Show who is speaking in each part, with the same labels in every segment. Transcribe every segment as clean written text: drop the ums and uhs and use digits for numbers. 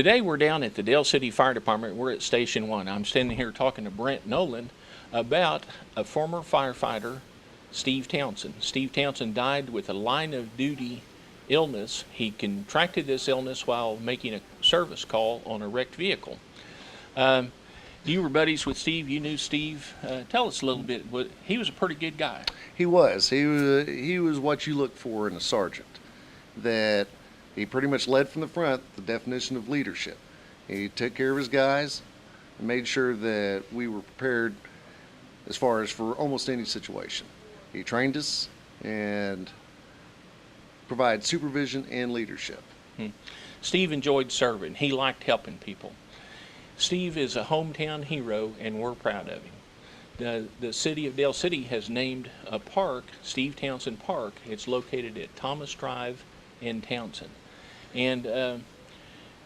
Speaker 1: Today we're down at the Dale City Fire Department. We're at Station 1. I'm standing here talking to Brent Nolan about a former firefighter, Steve Townsend. Steve Townsend died with a line of duty illness. He contracted this illness while making a service call on a wrecked vehicle. You were buddies with Steve. You knew Steve. Tell us a little bit. He was a pretty good guy.
Speaker 2: He was. He was what you look for in a sergeant. That he pretty much led from the front, the definition of leadership. He took care of his guys and made sure that we were prepared as far as for almost any situation. He trained us and provided supervision and leadership.
Speaker 1: Steve enjoyed serving. He liked helping people. Steve is a hometown hero, and we're proud of him. The city of Dale City has named a park, Steve Townsend Park. It's located at Thomas Drive in Townsend. And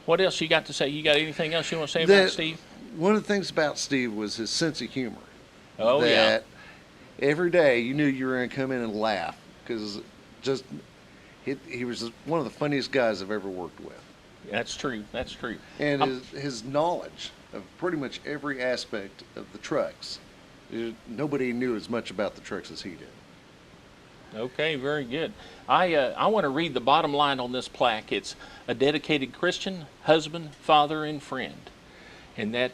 Speaker 1: what else you got to say? You got anything else you want to say about Steve?
Speaker 2: One of the things about Steve was his sense of humor.
Speaker 1: Oh,
Speaker 2: that every day you knew you were going to come in and laugh, because he was one of the funniest guys I've ever worked with.
Speaker 1: That's true. That's true.
Speaker 2: And his knowledge of pretty much every aspect of the trucks. Nobody knew as much about the trucks as he did.
Speaker 1: Okay, very good. I want to read the bottom line on this plaque. It's a dedicated Christian, husband, father, and friend. And that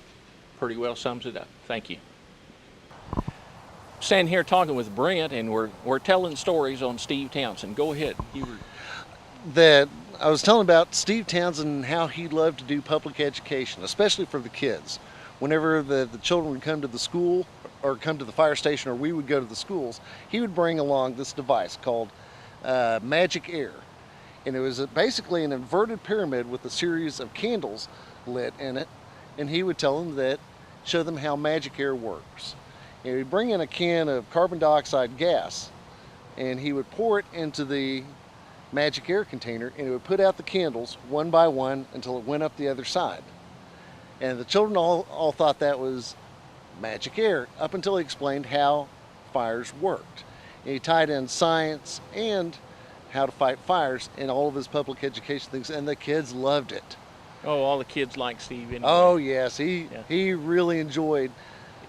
Speaker 1: pretty well sums it up. Thank you. Standing here talking with Brent, and we're telling stories on Steve Townsend. Go ahead.
Speaker 2: That I was telling about Steve Townsend and how he loved to do public education, especially for the kids. Whenever the children would come to the school or come to the fire station, or we would go to the schools, he would bring along this device called Magic Air. And it was basically an inverted pyramid with a series of candles lit in it. And he would tell them show them how Magic Air works. And he'd bring in a can of carbon dioxide gas, and he would pour it into the Magic Air container, and it would put out the candles one by one until it went up the other side. And the children all thought that was magic air, up until he explained how fires worked. And he tied in science and how to fight fires in all of his public education things, and the kids loved it.
Speaker 1: Oh, all the kids like Steve anyway.
Speaker 2: Oh yes, he really enjoyed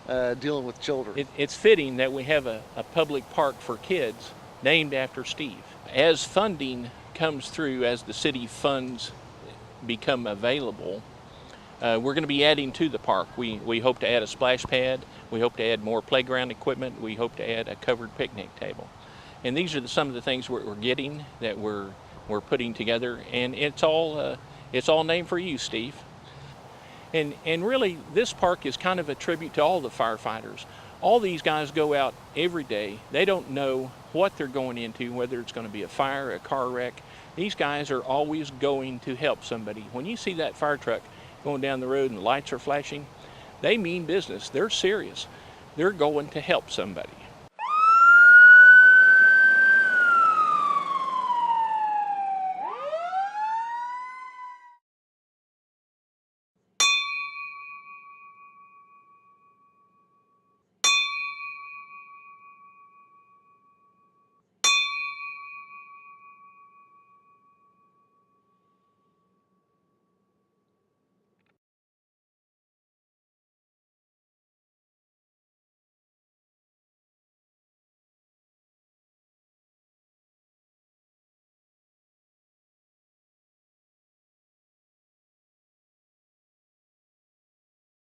Speaker 2: dealing with children.
Speaker 1: It's fitting that we have a public park for kids named after Steve. As funding comes through, as the city funds become available, we're going to be adding to the park. We hope to add a splash pad. We hope to add more playground equipment. We hope to add a covered picnic table. And these are some of the things we're getting, that we're putting together. And it's all named for you, Steve. And really, this park is kind of a tribute to all the firefighters. All these guys go out every day. They don't know what they're going into, whether it's going to be a fire, a car wreck. These guys are always going to help somebody. When you see that fire truck going down the road and the lights are flashing, they mean business. They're serious. They're going to help somebody.